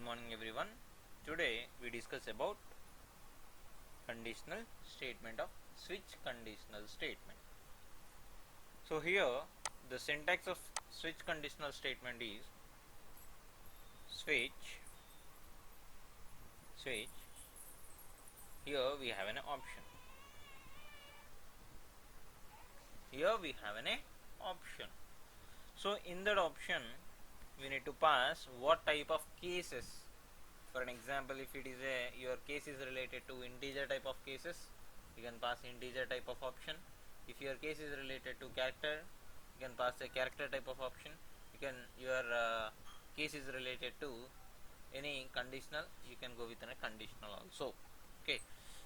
morning everyone. Today we discuss about conditional statement of switch conditional statement. So here the syntax of switch conditional statement is switch. Here we have an option. So in that option we need to pass what type of cases. For an example, if it is your case is related to integer type of cases, you can pass integer type of option. If your case is related to character, you can pass a character type of option. Your case is related to any conditional, you can go with a conditional also. Okay,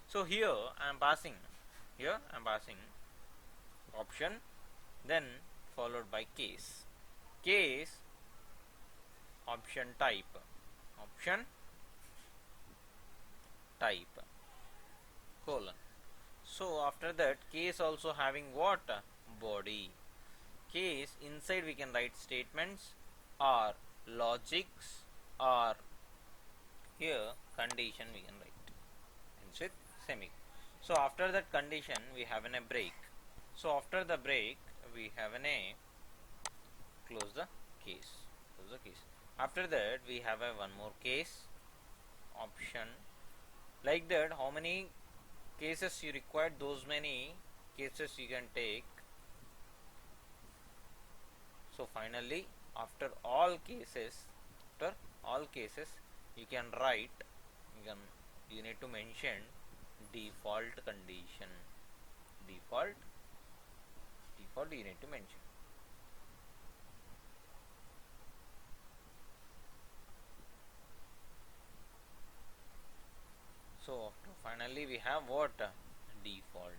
so here I am passing option, then followed by case option type colon. So after that, case also having what? Body. Case inside we can write statements or logics, or here condition we can write with semicolon. So after that condition we have a break. So after the break we have a close the case. After that we have a one more case option. Like that, how many cases you require, those many cases you can take. So finally, after all cases you can write, you need to mention default condition. Default you need to mention. So finally we have what? Default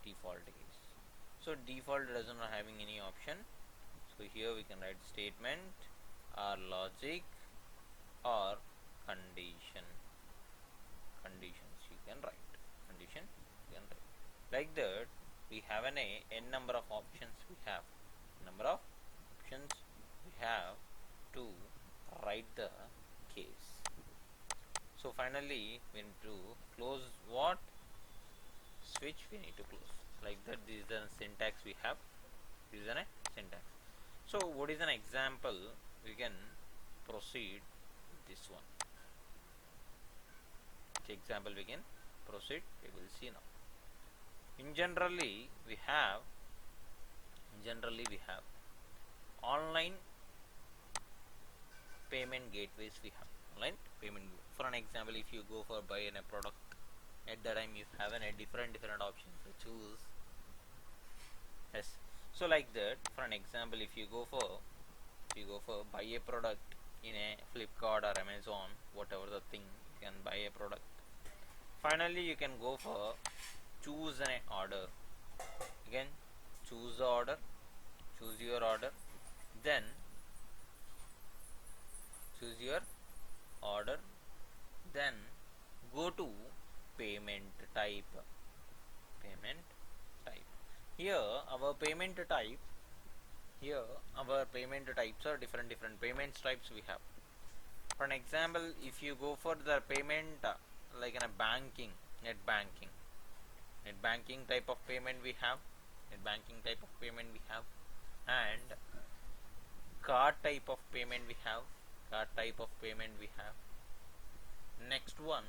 case. So default does not having any option. So here we can write statement or logic or conditions you can write. Like that, we have n number of options we have. To write the case. So finally we need to close what? Switch we need to close. Like that, this is the syntax we have. So what is an example? We can proceed with this one. Which example we can proceed? We will see now. In generally we have online payment gateways. For an example, if you go for buying a product, at that time you have a different options to choose. Yes. So like that, for an example, if you go for buy a product in a Flipkart or Amazon, whatever the thing, you can buy a product. Finally you can go for choose an order. Again, choose your order, then go to payment type. Here our payment types are different payment types we have. For an example, if you go for the payment like in a net banking type of payment we have, and card type of payment we have. Next one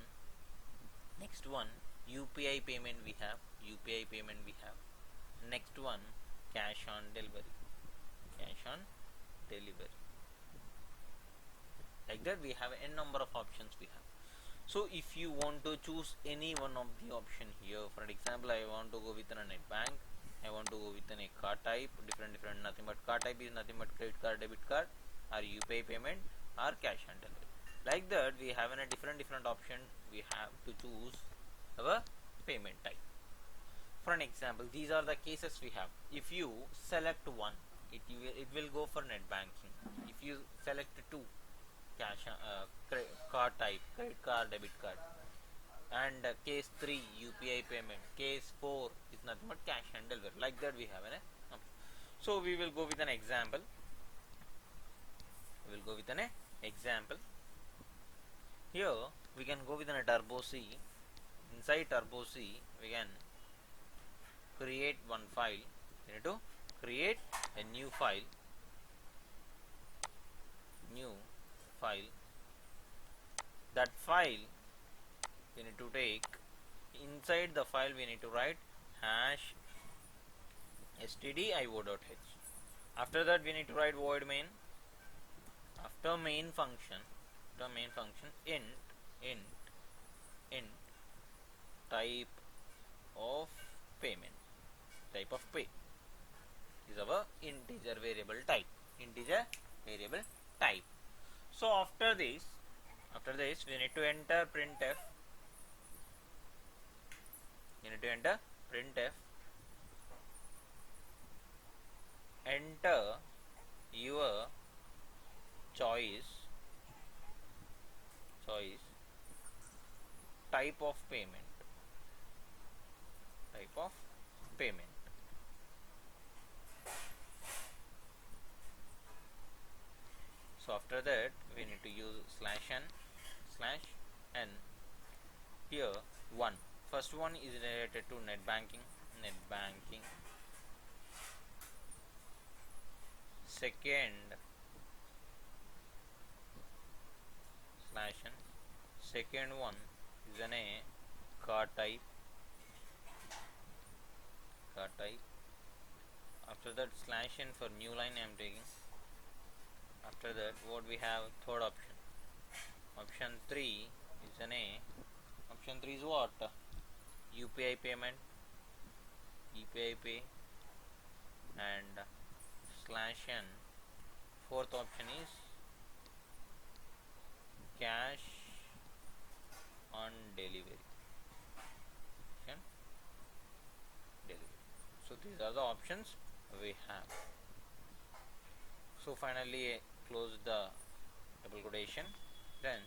UPI payment we have. Next one cash on delivery. Like that, we have n number of options we have. So if you want to choose any one of the option here, for example, I want to go with a net bank, I want to go with a card type, different nothing but card type is nothing but credit card, debit card, or UPI payment, or cash on delivery. Like that, we have a different option we have to choose our payment type. For an example, these are the cases we have. If you select one, it will go for net banking. If you select two, cash card type, credit card, debit card, and case 3 UPI payment, case 4 is nothing but cash and delivery. Like that we have an. So we will go with an example. we will go with an example. Here we can go with a turbo C. Inside turbo C we can create one file. We need to create a new file. That file we need to take. Inside the file we need to write hash stdio.h. After that we need to write void main. After main function int type of payment, type of pay is our integer variable type. So after this we need to enter printf. Enter your choice type of payment. So after that we need to use /n. Here first one is related to net banking. Second /n. Second one is a card type. After that /n for new line I am taking. After that what we have, third option. Option 3 is what? UPI payment, UPI pay, and /n. Fourth option is cash on delivery. So these are the options we have. So finally close the double quotation, then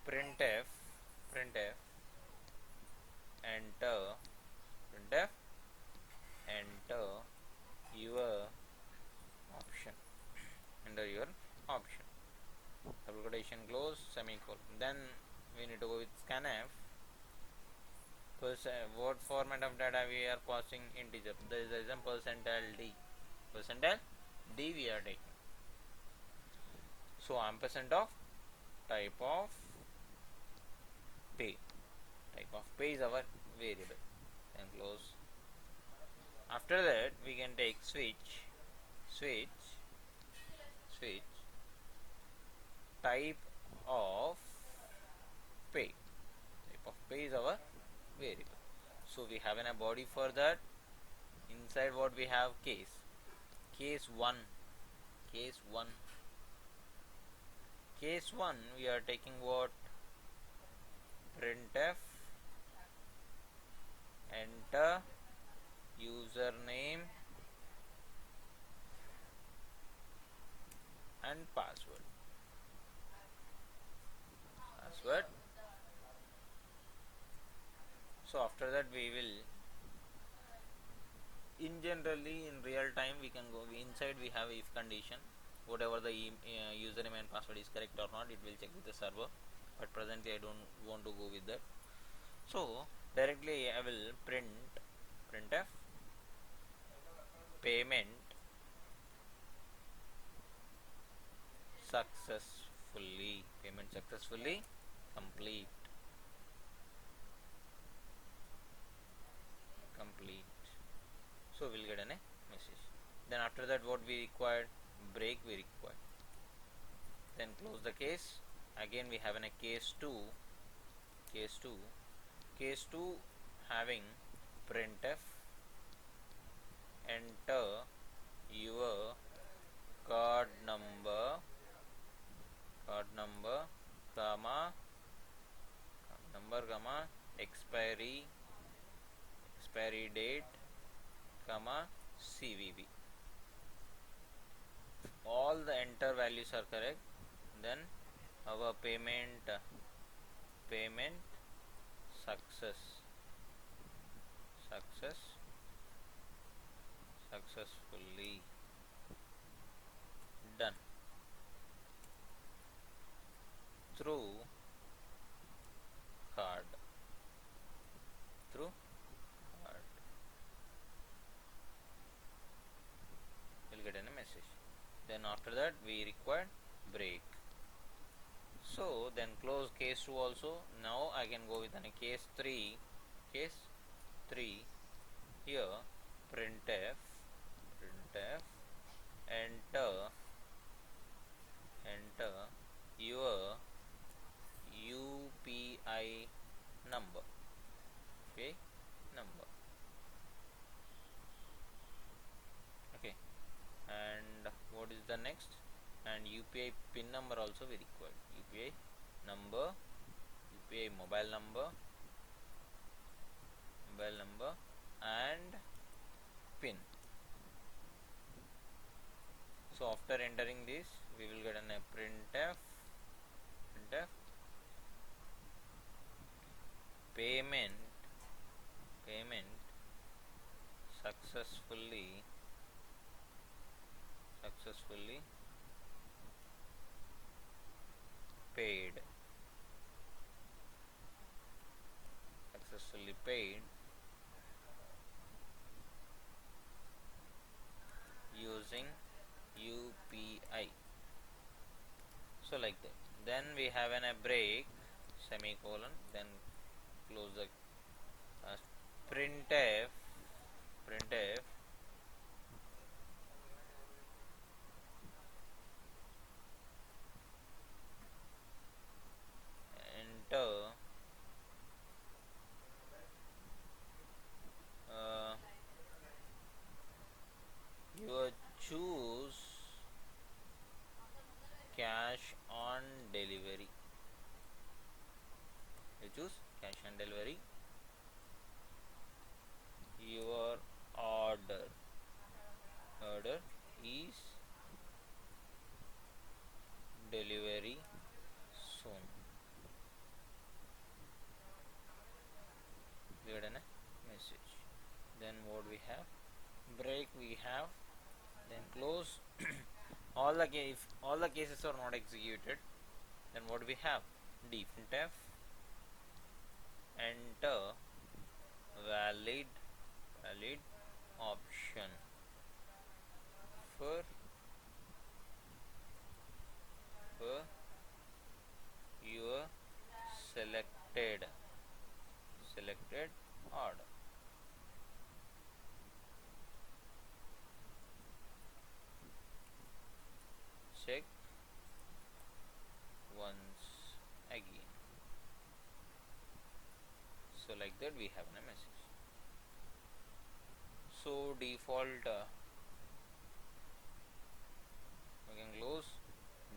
printf enter your option. Double quotation close, semicolon. Then we need to go with scanf. What format of data we are passing? Integer. There is a %d. We are taking. So ampersand of type of pay. Is our variable. Then close. After that we can take switch type of pay. Is our variable. So we have a body for that. Inside what we have, case 1. Case 1 we are taking what? Printf enter username and password. So after that we will, in real time we can go inside, we have if condition. Whatever the username and password is correct or not, it will check with the server, but presently I don't want to go with that. So directly I will printf payment successfully complete. So we'll get a message. Then after that what we required, break we required. Then close the case. Again we have a case 2 having printf enter your card number expiry date CVV. All the enter values are correct, then our payment successfully done through card, through card. You'll get a message. Then after that we require break. So then close case 2 also. Now I can go with a case 3. Case 3 here printf enter your UPI number. Okay, number. Okay, and what is the next? And UPI pin number also we required. UPI number, UPI mobile number, and pin. So after entering this, we will get a printf payment successfully paid, using UPI. So like that. Then we have a break, semicolon, then close the printf enter you choose cash on delivery. You choose cash on delivery. Your order is delivery soon. Get a message. Then what we have? Break we have. Then close. If all the cases are not executed, then what we have? Printf enter valid option for your selected order. Check once again. So like that we have a message. So default we can close,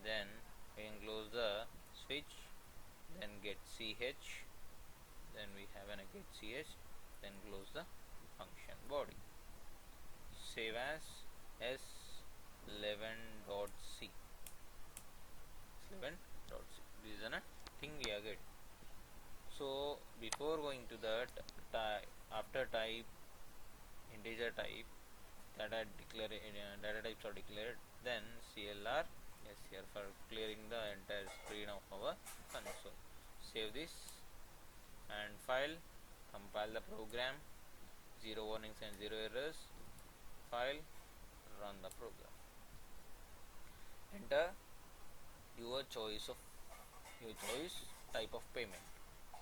then we can close the switch, then get ch, then we have a get ch, then close the function body. Save as s11.c. This is a thing we are getting. So before going to that, after type integer type, data types are declared, then clr here for clearing the entire screen of our console. Save this and file, compile the program, 0 warnings and 0 errors. File, run the program. Enter your choice type of payment.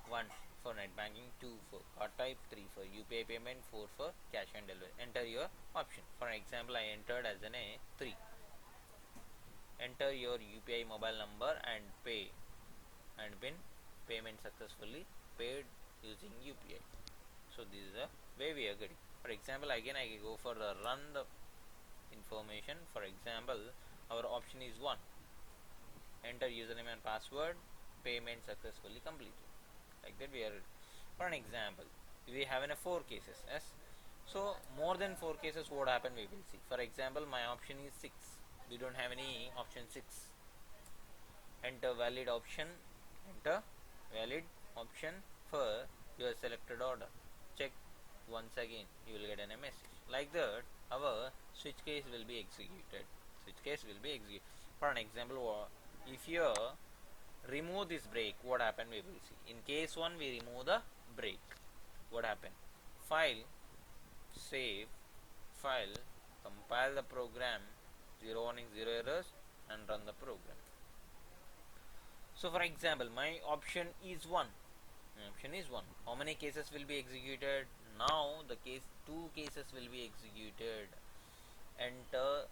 1 for net banking, 2 for card type, 3 for UPI payment, 4 for cash on delivery. Enter your option. For example, I entered as an a 3. Enter your UPI mobile number and pin. Payment successfully paid using UPI. So this is the way we are getting. For example, again I go for the run the information. For example, our option is 1. Enter username and password. Payment successfully completed. Like that we are. For an example, we have in a 4 cases. Yes. So more than 4 cases, what happened we will see. For example, my option is 6. We don't have any option 6. Enter valid option. Enter valid option for your selected order. Check once again, you will get a message. Like that, our switch case will be executed. switch case will be executed. For an example, if you remove this break, what happened we will see. In case 1 we remove the break, what happened? File, save, file, compile the program, 0 warning, 0 errors, and run the program. So for example, my option is 1. My option is 1. How many cases will be executed? Now the case 2 cases will be executed. Enter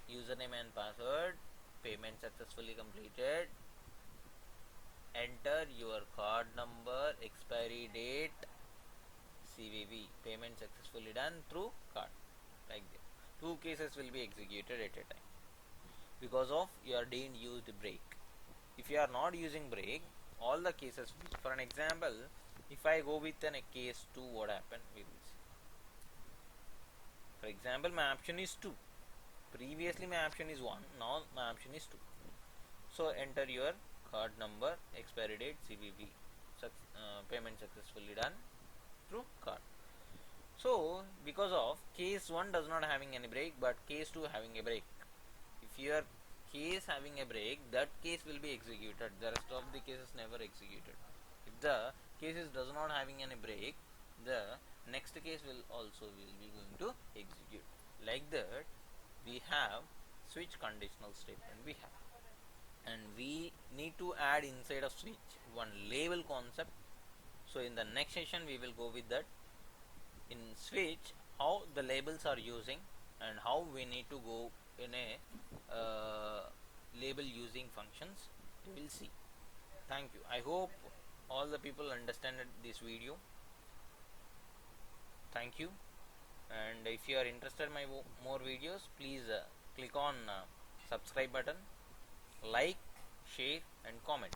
username and password, payment successfully completed, enter your card number, expiry date, CVV, payment successfully done through card, like that. 2 cases will be executed at a time because of your didn't use the break. If you are not using break, all the cases will. For an example, if I go with a case 2, what happened we will see. For example, my option is 2. Previously my option is 1, now my option is 2. So enter your card number, expiry date, CVV, payment successfully done through card. So because of case 1 does not having any break, but case 2 having a break. If your case having a break, that case will be executed, the rest of the cases never executed. If the cases does not having any break, the next case will also will be going to execute. Like that we have switch conditional statement we have, and we need to add inside of switch one label concept. So in the next session we will go with that. In switch, how the labels are using and how we need to go in a label using functions, we will see. Thank you. I hope all the people understand this video. Thank you. And if you are interested in my more videos, please click on subscribe button, like, share and comment.